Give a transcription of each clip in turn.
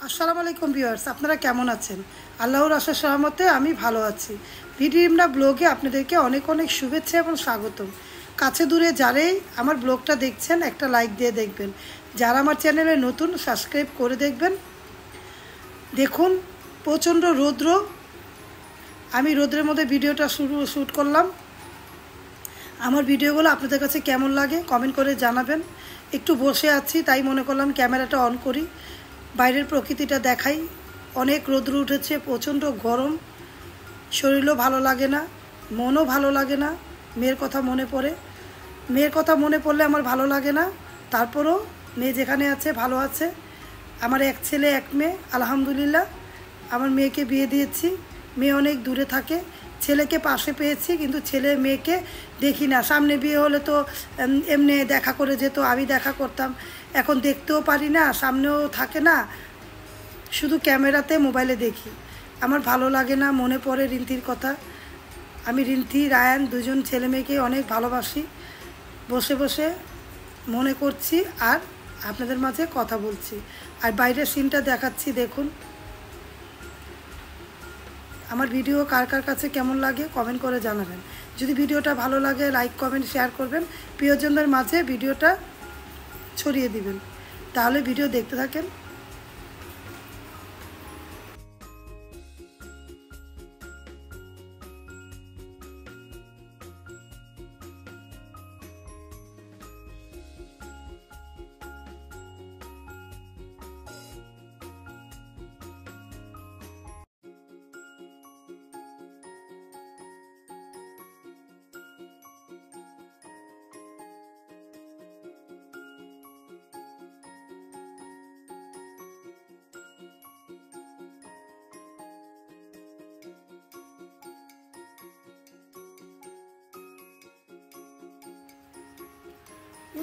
আসসালামু আলাইকুম ভিউয়ার্স, আপনারা কেমন আছেন? আল্লাহর অশেষ রহমতে আমি ভালো আছি। ভিডিওমরা ব্লগে আপনাদেরকে অনেক অনেক শুভেচ্ছা এবং স্বাগতম। কাছে দূরে যারাই আমার ব্লগটা দেখছেন একটা লাইক দিয়ে দেখবেন, যারা আমার চ্যানেলে নতুন সাবস্ক্রাইব করে দেখবেন। দেখুন প্রচণ্ড রৌদ্র, আমি রৌদ্রের মধ্যে ভিডিওটা শ্যুট করলাম। আমার ভিডিওগুলো আপনাদের কাছে কেমন লাগে কমেন্ট করে জানাবেন। একটু বসে আছি তাই মনে করলাম ক্যামেরাটা অন করি, বাইরের প্রকৃতিটা দেখাই। অনেক রৌদ্র উঠেছে, প্রচণ্ড গরম, শরীরও ভালো লাগে না, মনও ভালো লাগে না। মেয়ের কথা মনে পড়ে, মেয়ের কথা মনে পড়লে আমার ভালো লাগে না। তারপরও মেয়ে যেখানে আছে ভালো আছে। আমার এক ছেলে এক মেয়ে, আলহামদুলিল্লাহ। আমার মেয়েকে বিয়ে দিয়েছি, মেয়ে অনেক দূরে থাকে। ছেলেকে পাশে পেয়েছি, কিন্তু ছেলে মেয়েকে দেখি না। সামনে বিয়ে হলে তো এমনি দেখা করে যেত, আমি দেখা করতাম। এখন দেখতেও পারি না, সামনেও থাকে না, শুধু ক্যামেরাতে মোবাইলে দেখি। আমার ভালো লাগে না, মনে পড়ে রিন্তির কথা। আমি রিন্তি রায়ান দুজন ছেলে মেয়েকে অনেক ভালোবাসি। বসে বসে মনে করছি আর আপনাদের মাঝে কথা বলছি। আর বাইরের সিনটা দেখাচ্ছি, দেখুন। আমার ভিডিও কার কার কাছে কেমন লাগে কমেন্ট করে জানাবেন। যদি ভিডিওটা ভালো লাগে লাইক কমেন্ট শেয়ার করবেন, প্রিয়জনদের মাঝে ভিডিওটা ছড়িয়ে দিবেন। তাহলে ভিডিও দেখতে থাকেন।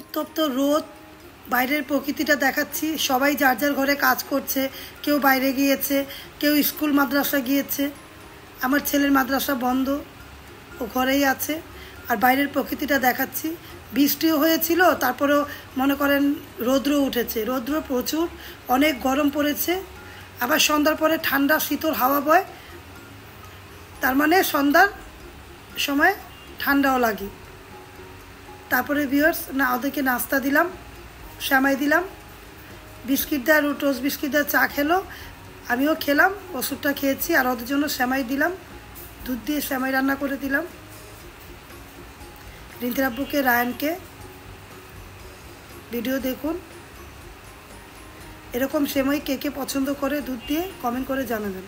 উত্তপ্ত রোদ, বাইরের প্রকৃতিটা দেখাচ্ছি। সবাই যার যার ঘরে কাজ করছে, কেউ বাইরে গিয়েছে, কেউ স্কুল মাদ্রাসা গিয়েছে। আমার ছেলের মাদ্রাসা বন্ধ, ও ঘরেই আছে। আর বাইরের প্রকৃতিটা দেখাচ্ছি। বৃষ্টিও হয়েছিল, তারপরেও মনে করেন রৌদ্র উঠেছে, রৌদ্র প্রচুর, অনেক গরম পড়েছে। আবার সন্ধ্যার পরে ঠান্ডা শীতল হাওয়া বয়, তার মানে সন্ধ্যার সময় ঠান্ডাও লাগে। তারপরে ভিউয়ার্স ওদেরকে নাস্তা দিলাম, সেমাই দিলাম, বিস্কিট দেওয়ার টোস্ট বিস্কিট দেওয়ার চা খেলো, আমিও খেলাম, ওষুধটা খেয়েছি। আর ওদের জন্য সেমাই দিলাম, দুধ দিয়ে সেমাই রান্না করে দিলাম। রিন্তির আব্বুকে রায়ানকে ভিডিও দেখুন। এরকম সেমাই কে কে পছন্দ করে দুধ দিয়ে কমেন্ট করে জানাবেন।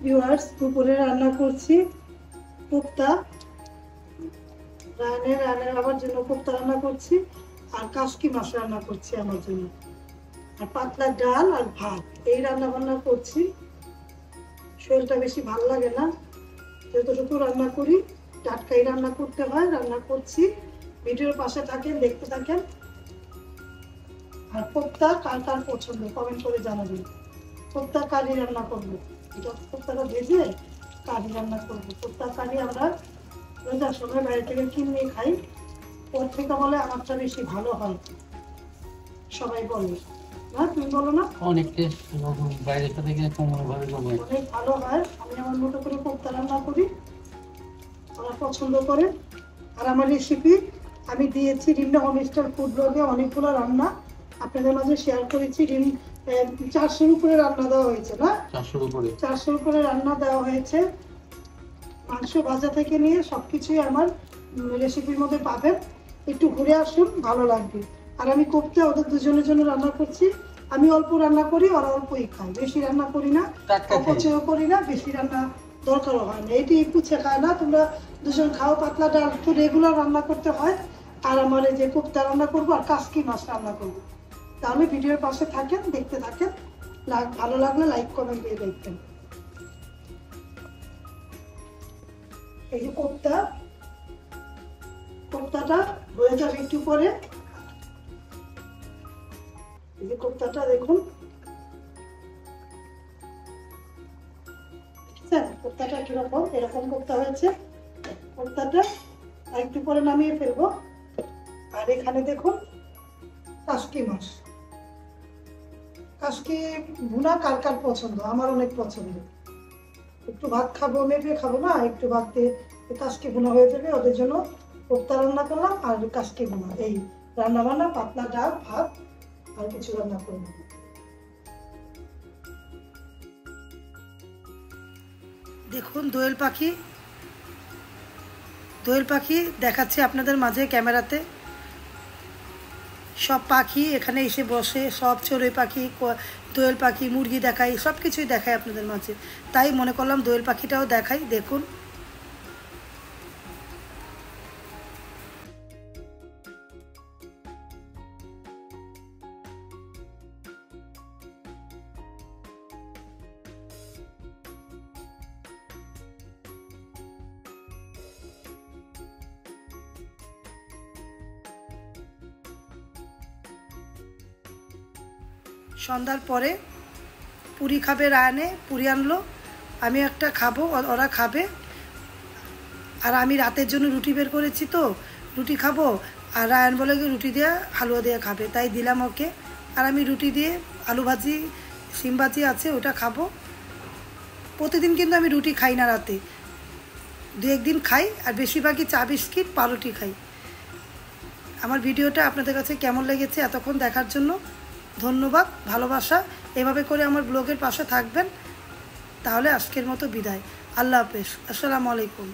ভিউয়ার্স, দুপুরে রান্না করছি কোপ্তা। রানের আমার জন্য কোপ্তা রান্না করছি, আর কাশকি মাছ রান্না করছি আমার জন্য, আর পাতলা ডাল আর ভাত, এই রান্না বান্না করছি। শরীরটা বেশি ভালো লাগে না, যতটুকু রান্না করি টাটকাই রান্না করতে হয়, রান্না করছি। ভিডিওর পাশে থাকেন, দেখতে থাকেন। আর কোপ্তা কার কার পছন্দ কমেন্ট করে জানাবেন। কোপ্তা কারি রান্না করবো, কোপ্তাটা ভেজে কারি রান্না করবো। কোপ্তা কারি আমরা রোজার সময় বাইরে থেকে কিনে খাই, ওর থেকে বলে আমারটা বেশি ভালো হয়, সবাই বলে না, তুমি বলো না? অনেক ভালো হয়। আমি আমার মতো করে কোপ্তা রান্না করি, ওরা পছন্দ করে। আর আমার রেসিপি আমি দিয়েছি রিমনা হোমস্টার ফুড ব্লগে, অনেকগুলো রান্না আপনাদের মাঝে শেয়ার করেছি। 400-র উপরে রান্না দেওয়া হয়েছে না, 400-র উপরে রান্না দেওয়া হয়েছে। মাংস ভাজা থেকে নিয়ে সবকিছুই আমার রেসিপির মধ্যে পাবেন। একটু ঘুরে আসুন, ভালো লাগবে। আর আমি কোপ্তা ওদের দুজনের জন্য রান্না করছি। আমি অল্প রান্না করি, ওরা অল্পই খায়, বেশি রান্না করি না, অপচয় করি না, বেশি রান্না দরকারও হয় না। এটি পুছে খায় না, তোমরা দুজন খাও। পাতলা ডাল একটু রেগুলার রান্না করতে হয়। আর আমার এই যে কোপ্তা রান্না করবো আর কাসকি মাছ রান্না করবো। তাহলে ভিডিওর পাশে থাকেন, দেখতে থাকেন। ভালো লাগলে লাইক কমেন্ট দিয়ে দেখবেন। এই যে কোপ্তাটা হয়ে যাবে একটু পরে। এই যে কোপ্তাটা দেখুন, কোপ্তাটা কিরকম, এরকম কোপ্তা হয়েছে। কোপ্তাটা একটু পরে নামিয়ে ফেলবো। আর এখানে দেখুন কাসকি মাছ। কাসকি ভুনা কার কার পছন্দ, আমার অনেক পছন্দ। একটু ভাত খাবো, মেপে খাবো না, একটু ভাত দিয়ে কাসকি ভুনা হয়ে যাবে। ওদের জন্য কোপ্তা রান্না করলাম আর কাসকি ভুনা, এই রান্না বান্না, পাতলা ডাল, ভাত আর কিছু রান্না করবো। দেখুন দোয়েল পাখি দেখাচ্ছে আপনাদের মাঝে ক্যামেরাতে। সব পাখি এখানে এসে বসে, সব চড়ুই পাখি, দোয়েল পাখি, মুরগি দেখাই, সব কিছুই দেখাই আপনাদের মাঝে। তাই মনে করলাম দোয়েল পাখিটাও দেখাই। দেখুন সন্ধ্যার পরে পুরি খাবে, রায়ানে পুরি আনলো, আমি একটা খাবো, ওরা খাবে। আর আমি রাতের জন্য রুটি বের করেছি, তো রুটি খাবো। আর রায়ান বলে রুটি দিয়ে হালুয়া দিয়ে খাবে, তাই দিলাম ওকে। আর আমি রুটি দিয়ে আলু ভাজি, শিম ভাজি আছে, ওটা খাবো। প্রতিদিন কিন্তু আমি রুটি খাই না, রাতে দু একদিন খাই, আর বেশিরভাগই চা বিস্কিট পাউরুটি খাই। আমার ভিডিওটা আপনাদের কাছে কেমন লেগেছে এতক্ষণ দেখার জন্য ধন্যবাদ, ভালোবাসা। এভাবে করে আমার ব্লগের পাশে থাকবেন। তাহলে আজকের মতো বিদায়। আল্লাহ হাফেজ, আসসালামু আলাইকুম।